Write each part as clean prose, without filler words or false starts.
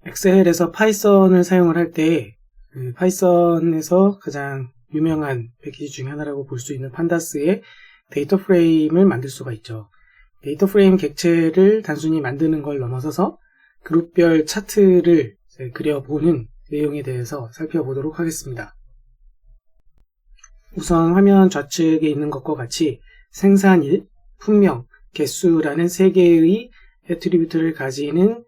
엑셀에서 파이썬을 사용을 할 때 파이썬에서 가장 유명한 패키지 중에 하나라고 볼 수 있는 판다스의 데이터 프레임을 만들 수가 있죠. 데이터 프레임 객체를 단순히 만드는 걸 넘어서서 그룹별 차트를 그려보는 내용에 대해서 살펴보도록 하겠습니다. 우선 화면 좌측에 있는 것과 같이 생산일, 품명, 개수라는 세 개의 애트리뷰트를 가지는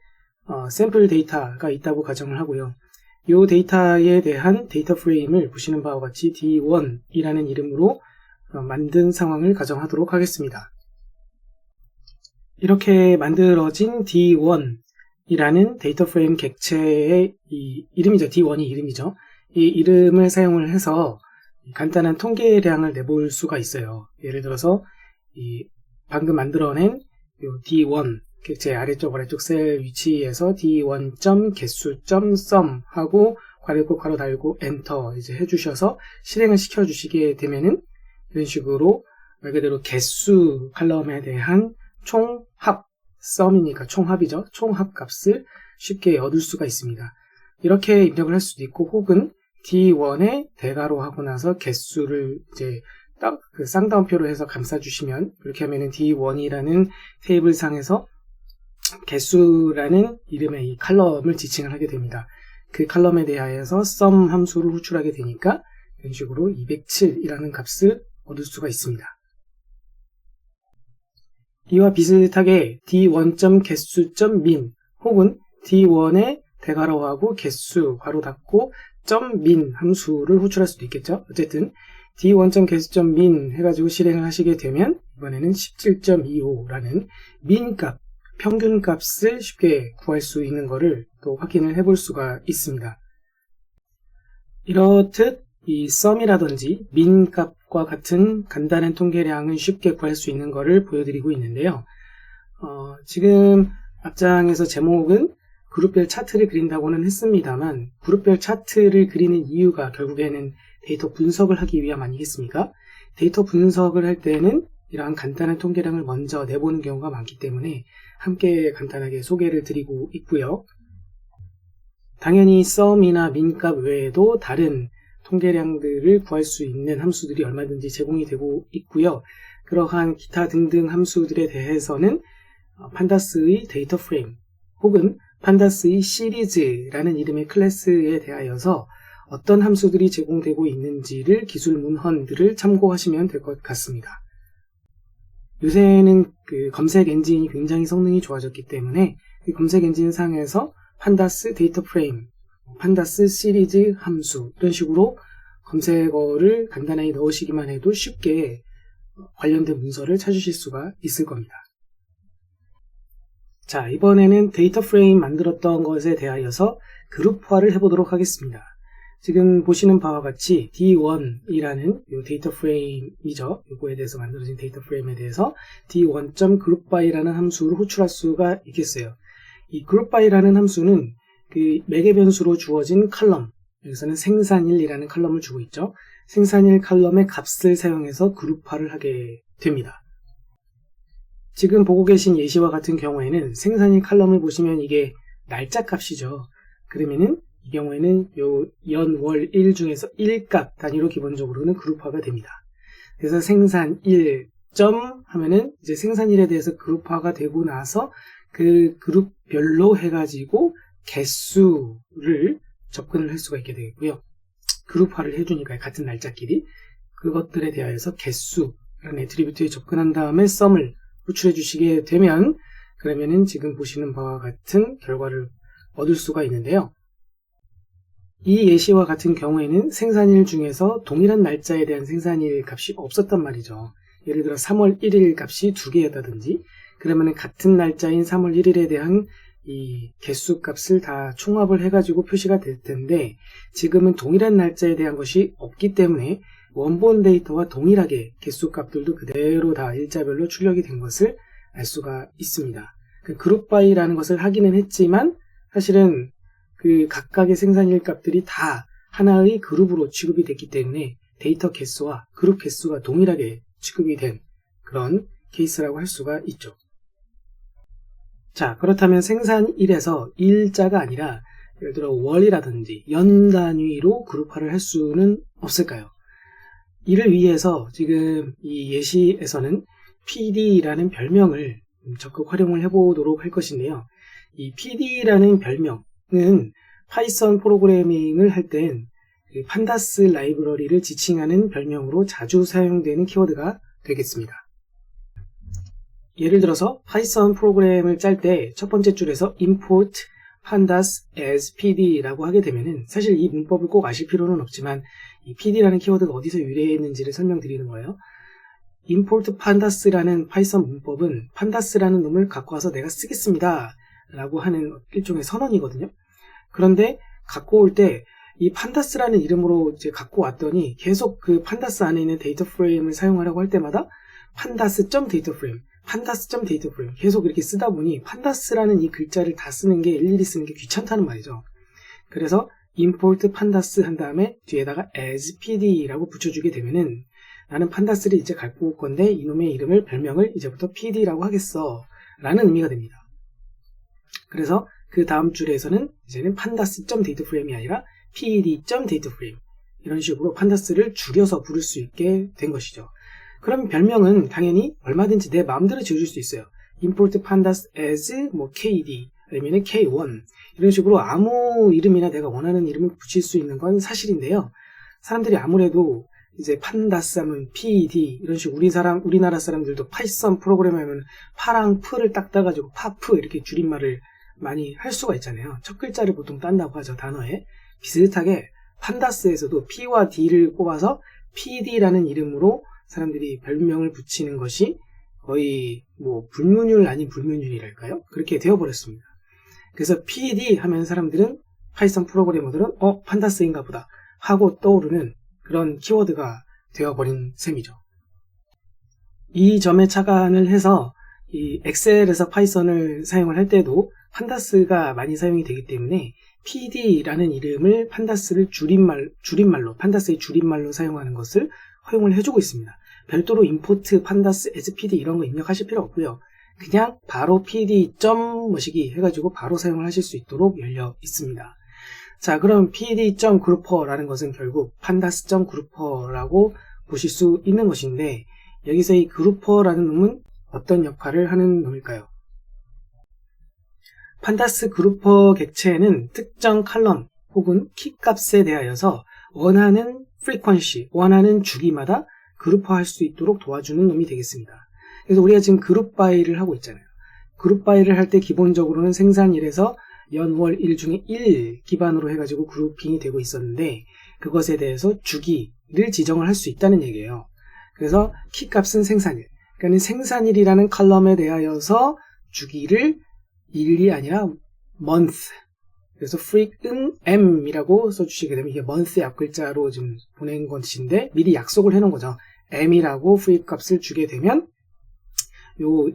샘플 데이터가 있다고 가정을 하고요. 이 데이터에 대한 데이터 프레임을 보시는 바와 같이 D1이라는 이름으로 만든 상황을 가정하도록 하겠습니다. 이렇게 만들어진 D1이라는 데이터 프레임 객체의 이름이죠. D1이 이름이죠. 이 이름을 사용을 해서 간단한 통계량을 내볼 수가 있어요. 예를 들어서 방금 만들어낸 D1 객체 아래쪽 셀 위치에서 D1.개수.sum 하고 괄호 닫고 괄호 달고 엔터 이제 해주셔서 실행을 시켜주시게 되면은 이런 식으로 말 그대로 개수 칼럼에 대한 총합, sum이니까 총합이죠. 총합 값을 쉽게 얻을 수가 있습니다. 이렇게 입력을 할 수도 있고, 혹은 D1에 대괄호 하고 나서 개수를 이제 딱 그 쌍따옴표로 해서 감싸주시면, 이렇게 하면은 D1이라는 테이블 상에서 개수라는 이름의 이 칼럼을 지칭을 하게 됩니다. 그 칼럼에 대하여서 sum 함수를 호출하게 되니까 이런 식으로 207이라는 값을 얻을 수가 있습니다. 이와 비슷하게 D1.개수.min 혹은 D1의 대괄호하고 개수 괄호 닫고 .min 함수를 호출할 수도 있겠죠. 어쨌든 D1.개수.min 해가지고 실행을 하시게 되면 이번에는 17.25라는 min 값, 평균 값을 쉽게 구할 수 있는 것을 또 확인을 해볼 수가 있습니다. 이렇듯 이 sum이라든지 min 값과 같은 간단한 통계량을 쉽게 구할 수 있는 것을 보여드리고 있는데요. 지금 앞장에서 제목은 그룹별 차트를 그린다고는 했습니다만, 그룹별 차트를 그리는 이유가 결국에는 데이터 분석을 하기 위함 아니겠습니까? 데이터 분석을 할 때는 이러한 간단한 통계량을 먼저 내보는 경우가 많기 때문에 함께 간단하게 소개를 드리고 있고요. 당연히 sum이나 min 값 외에도 다른 통계량들을 구할 수 있는 함수들이 얼마든지 제공이 되고 있고요. 그러한 기타 등등 함수들에 대해서는 판다스의 데이터 프레임 혹은 판다스의 시리즈라는 이름의 클래스에 대하여서 어떤 함수들이 제공되고 있는지를 기술 문헌들을 참고하시면 될 것 같습니다. 요새는 그 검색 엔진이 굉장히 성능이 좋아졌기 때문에 그 검색 엔진 상에서 판다스 데이터 프레임, 판다스 시리즈 함수 이런 식으로 검색어를 간단하게 넣으시기만 해도 쉽게 관련된 문서를 찾으실 수가 있을 겁니다. 자, 이번에는 데이터 프레임 만들었던 것에 대하여서 그룹화를 해보도록 하겠습니다. 지금 보시는 바와 같이 D1이라는 이 데이터 프레임이죠. 이거에 대해서 만들어진 데이터 프레임에 대해서 D1.groupby라는 함수를 호출할 수가 있겠어요. 이 groupby라는 함수는 그 매개 변수로 주어진 칼럼, 여기서는 생산일이라는 칼럼을 주고 있죠. 생산일 칼럼의 값을 사용해서 그룹화를 하게 됩니다. 지금 보고 계신 예시와 같은 경우에는 생산일 칼럼을 보시면 이게 날짜 값이죠. 그러면은 이 경우에는 요 연, 월, 일 중에서 1값 단위로 기본적으로는 그룹화가 됩니다. 그래서 생산일 점 하면은 이제 생산일에 대해서 그룹화가 되고 나서 그 그룹별로 해가지고 개수를 접근을 할 수가 있게 되겠고요. 그룹화를 해주니까 같은 날짜끼리 그것들에 대하여서 개수라는 애트리뷰트에 접근한 다음에 sum을 호출해 주시게 되면 그러면은 지금 보시는 바와 같은 결과를 얻을 수가 있는데요. 이 예시와 같은 경우에는 생산일 중에서 동일한 날짜에 대한 생산일 값이 없었단 말이죠. 예를 들어 3월 1일 값이 2개였다든지 그러면은 같은 날짜인 3월 1일에 대한 이 개수 값을 다 총합을 해가지고 표시가 될 텐데 지금은 동일한 날짜에 대한 것이 없기 때문에 원본 데이터와 동일하게 개수 값들도 그대로 다 일자별로 출력이 된 것을 알 수가 있습니다. 그룹 바이라는 것을 하기는 했지만 사실은 그 각각의 생산일 값들이 다 하나의 그룹으로 취급이 됐기 때문에 데이터 개수와 그룹 개수가 동일하게 취급이 된 그런 케이스라고 할 수가 있죠. 자, 그렇다면 생산일에서 일자가 아니라 예를 들어 월이라든지 연 단위로 그룹화를 할 수는 없을까요? 이를 위해서 지금 이 예시에서는 PD라는 별명을 적극 활용을 해보도록 할 것인데요. 이 PD라는 별명은 파이썬 프로그래밍을 할 땐 판다스 라이브러리를 지칭하는 별명으로 자주 사용되는 키워드가 되겠습니다. 예를 들어서 파이썬 프로그램을 짤 때 첫 번째 줄에서 import pandas as pd라고 하게 되면은 사실 이 문법을 꼭 아실 필요는 없지만 이 pd라는 키워드가 어디서 유래했는지를 설명드리는 거예요. import pandas라는 파이썬 문법은 pandas라는 놈을 갖고 와서 내가 쓰겠습니다 라고 하는 일종의 선언이거든요. 그런데 갖고 올 때 이 판다스라는 이름으로 이제 갖고 왔더니 계속 그 판다스 안에 있는 데이터 프레임을 사용하려고 할 때마다 pandas.dataFrame, pandas.dataFrame 계속 이렇게 쓰다 보니 판다스라는 이 글자를 다 쓰는 게 일일이 쓰는 게 귀찮다는 말이죠. 그래서 import pandas 한 다음에 뒤에다가 as pd라고 붙여주게 되면은 나는 판다스를 이제 갖고 올 건데 이놈의 이름을 별명을 이제부터 pd라고 하겠어 라는 의미가 됩니다. 그래서 그 다음 줄에서는 이제는 pandas.dataFrame이 아니라 pd.dataFrame 이런 식으로 판다스를 줄여서 부를 수 있게 된 것이죠. 그럼 별명은 당연히 얼마든지 내 마음대로 지어줄 수 있어요. import pandas as kd 아니면 k1 이런 식으로 아무 이름이나 내가 원하는 이름을 붙일 수 있는 건 사실인데요. 사람들이 아무래도 이제 판다스 하면 pd 이런 식으로 우리나라 사람들도 파이썬 프로그램 하면 파랑 프를 딱 따가지고 파프 이렇게 줄임말을 많이 할 수가 있잖아요. 첫 글자를 보통 딴다고 하죠, 단어에. 비슷하게 판다스에서도 P와 D를 꼽아서 PD라는 이름으로 사람들이 별명을 붙이는 것이 거의 불문율 아닌 불문율이랄까요? 그렇게 되어버렸습니다. 그래서 PD 하면 사람들은 파이썬 프로그래머들은 판다스인가 보다 하고 떠오르는 그런 키워드가 되어버린 셈이죠. 이 점에 착안을 해서 이 엑셀에서 파이썬을 사용을 할 때도 판다스가 많이 사용이 되기 때문에 PD라는 이름을 판다스를 줄임말로 판다스의 줄임말로 사용하는 것을 허용을 해주고 있습니다. 별도로 import pandas as pd 이런 거 입력하실 필요 없고요. 그냥 바로 pd 뭐시기 해가지고 바로 사용을 하실 수 있도록 열려 있습니다. 자, 그럼 pd.grouper라는 것은 결국 pandas.grouper라고 보실 수 있는 것인데 여기서 이 grouper라는 놈은 어떤 역할을 하는 놈일까요? 판다스 그룹퍼 객체는 특정 칼럼 혹은 키 값에 대하여서 원하는 frequency, 원하는 주기마다 그룹화할 수 있도록 도와주는 놈이 되겠습니다. 그래서 우리가 지금 그룹 바이를 하고 있잖아요. 그룹 바이를 할 때 기본적으로는 생산일에서 연, 월, 일 중에 1 기반으로 해가지고 그룹핑이 되고 있었는데 그것에 대해서 주기를 지정을 할 수 있다는 얘기예요. 그래서 키 값은 생산일, 그러니까 생산일이라는 칼럼에 대하여서 주기를 일이 아니라 month, 그래서 freq은 m이라고 써주시게 되면 이게 month의 앞글자로 지금 보낸 것인데 미리 약속을 해놓은 거죠. m이라고 freq 값을 주게 되면 요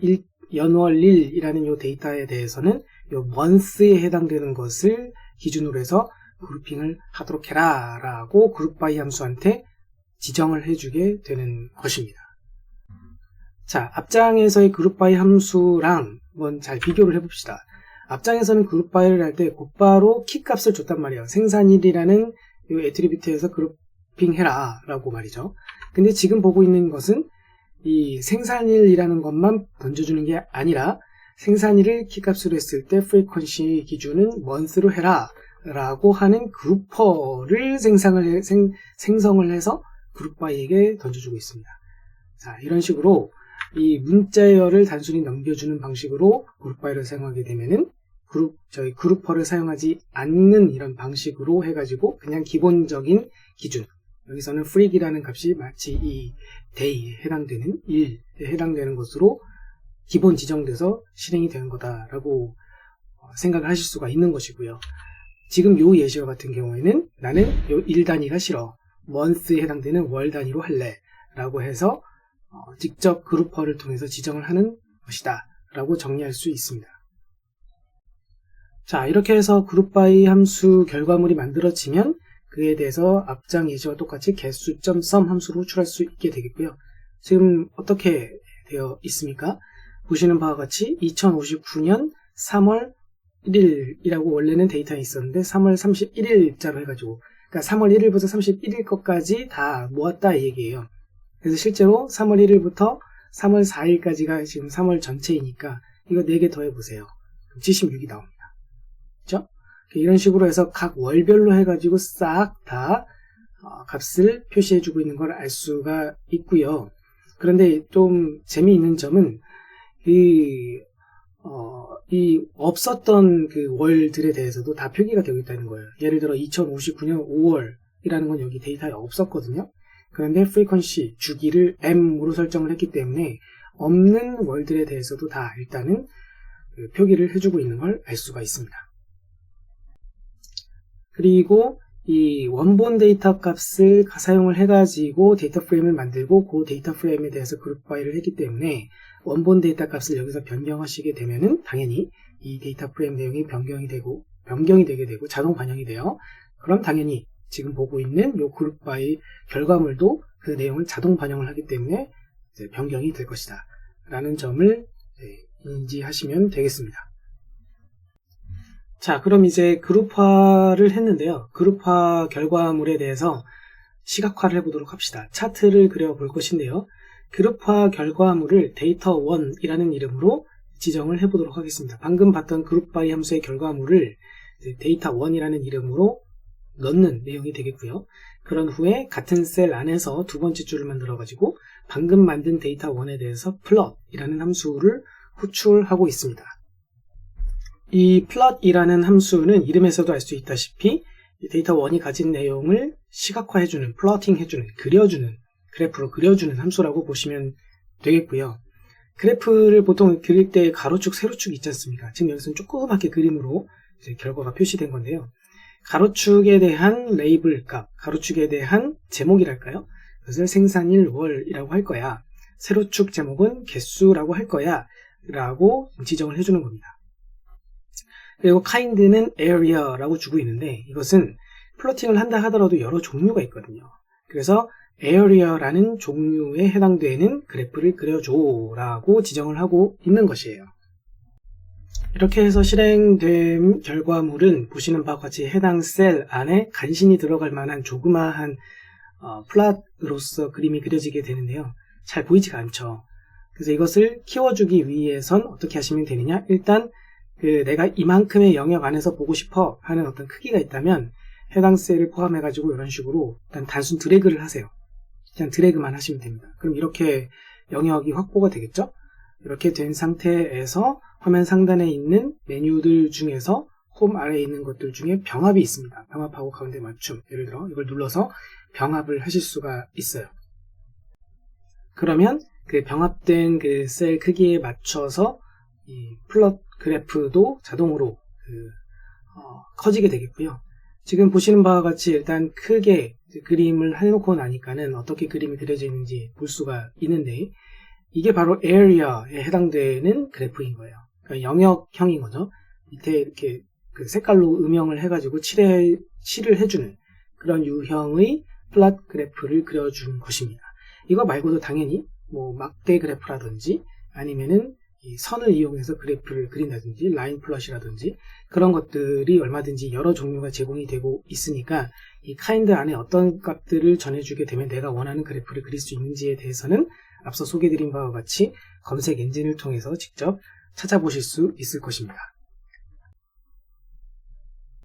연월일이라는 요 데이터에 대해서는 요 month에 해당되는 것을 기준으로 해서 그룹핑을 하도록 해라 라고 그룹바이 함수한테 지정을 해주게 되는 것입니다. 자, 앞장에서의 그룹바이 함수랑 한번 잘 비교를 해봅시다. 앞장에서는 그룹바이를 할 때 곧바로 키 값을 줬단 말이에요. 생산일이라는 이 애트리뷰트에서 그룹핑해라 라고 말이죠. 근데 지금 보고 있는 것은 이 생산일이라는 것만 던져주는 게 아니라 생산일을 키 값으로 했을 때 프리퀀시 기준은 month로 해라 라고 하는 그룹퍼를 생성을 해서 그룹바이에게 던져주고 있습니다. 자, 이런 식으로 이 문자열을 단순히 넘겨주는 방식으로 그룹바이를 사용하게 되면은 저희 그룹퍼를 사용하지 않는 이런 방식으로 해가지고 그냥 기본적인 기준, 여기서는 freak이라는 값이 마치 이 day에 해당되는 일에 해당되는 것으로 기본 지정돼서 실행이 되는 거다라고 생각을 하실 수가 있는 것이고요. 지금 요 예시와 같은 경우에는 나는 요 일 단위가 싫어, month에 해당되는 월 단위로 할래 라고 해서 직접 그룹퍼를 통해서 지정을 하는 것이다 라고 정리할 수 있습니다. 자, 이렇게 해서 그룹바이 함수 결과물이 만들어지면 그에 대해서 앞장 예시와 똑같이 개수.sum 함수로 호출할 수 있게 되겠고요. 지금 어떻게 되어 있습니까? 보시는 바와 같이 2059년 3월 31일이라고 원래는 데이터에 있었는데 3월 31일자로 해가지고 그러니까 3월 1일부터 31일 것까지 다 모았다 이 얘기예요. 그래서 실제로 3월 1일부터 3월 4일까지가 지금 3월 전체이니까 이거 4개 더해보세요. 76이 나옵니다. 그렇죠? 이런 식으로 해서 각 월별로 해가지고 싹 다 값을 표시해주고 있는 걸 알 수가 있고요. 그런데 좀 재미있는 점은 이 없었던 그 월들에 대해서도 다 표기가 되고 있다는 거예요. 예를 들어 2059년 5월이라는 건 여기 데이터에 없었거든요. 그런데 frequency, 주기를 M으로 설정을 했기 때문에 없는 월들에 대해서도 다 일단은 그 표기를 해주고 있는 걸 알 수가 있습니다. 그리고 이 원본 데이터 값을 사용을 해가지고 데이터 프레임을 만들고 그 데이터 프레임에 대해서 그룹 바이를 했기 때문에 원본 데이터 값을 여기서 변경하시게 되면은 당연히 이 데이터 프레임 내용이 변경이 되게 되고 자동 반영이 돼요. 그럼 당연히 지금 보고 있는 이 그룹 바이 결과물도 그 내용을 자동 반영을 하기 때문에 이제 변경이 될 것이다 라는 점을 인지하시면 되겠습니다. 자, 그럼 이제 그룹화를 했는데요. 그룹화 결과물에 대해서 시각화를 해보도록 합시다. 차트를 그려볼 것인데요. 그룹화 결과물을 데이터1이라는 이름으로 지정을 해보도록 하겠습니다. 방금 봤던 그룹 바이 함수의 결과물을 데이터1이라는 이름으로 넣는 내용이 되겠고요. 그런 후에 같은 셀 안에서 두 번째 줄을 만들어가지고 방금 만든 데이터1에 대해서 plot이라는 함수를 호출하고 있습니다. 이 plot이라는 함수는 이름에서도 알 수 있다시피 데이터1이 가진 내용을 시각화해주는, 플로팅해주는, 그려주는, 그래프로 그려주는 함수라고 보시면 되겠고요. 그래프를 보통 그릴 때 가로축, 세로축 있지 않습니까? 지금 여기서는 조그맣게 그림으로 이제 결과가 표시된 건데요. 가로축에 대한 레이블 값, 가로축에 대한 제목이랄까요? 그것을 생산일 월이라고 할 거야. 세로축 제목은 개수라고 할 거야. 라고 지정을 해주는 겁니다. 그리고 kind는 area라고 주고 있는데 이것은 플로팅을 한다 하더라도 여러 종류가 있거든요. 그래서 area라는 종류에 해당되는 그래프를 그려줘 라고 지정을 하고 있는 것이에요. 이렇게 해서 실행된 결과물은 보시는 바와 같이 해당 셀 안에 간신히 들어갈 만한 조그마한 플롯으로서 그림이 그려지게 되는데요. 잘 보이지가 않죠. 그래서 이것을 키워주기 위해선 어떻게 하시면 되느냐? 일단 내가 이만큼의 영역 안에서 보고 싶어 하는 어떤 크기가 있다면 해당 셀을 포함해가지고 이런 식으로 일단 단순 드래그를 하세요. 그냥 드래그만 하시면 됩니다. 그럼 이렇게 영역이 확보가 되겠죠? 이렇게 된 상태에서 화면 상단에 있는 메뉴들 중에서 홈 아래에 있는 것들 중에 병합이 있습니다. 병합하고 가운데 맞춤. 예를 들어 이걸 눌러서 병합을 하실 수가 있어요. 그러면 그 병합된 그 셀 크기에 맞춰서 이 플롯 그래프도 자동으로 커지게 되겠고요. 지금 보시는 바와 같이 일단 크게 그림을 해놓고 나니까는 어떻게 그림이 그려져 있는지 볼 수가 있는데 이게 바로 area에 해당되는 그래프인 거예요. 그러니까 영역형인 거죠. 밑에 이렇게 그 색깔로 음영을 해가지고 칠을 해주는 그런 유형의 플롯 그래프를 그려준 것입니다. 이거 말고도 당연히 뭐 막대 그래프라든지 아니면은 이 선을 이용해서 그래프를 그린다든지 라인 플롯이라든지 그런 것들이 얼마든지 여러 종류가 제공이 되고 있으니까 이 kind 안에 어떤 값들을 전해주게 되면 내가 원하는 그래프를 그릴 수 있는지에 대해서는 앞서 소개드린 바와 같이 검색 엔진을 통해서 직접 찾아보실 수 있을 것입니다.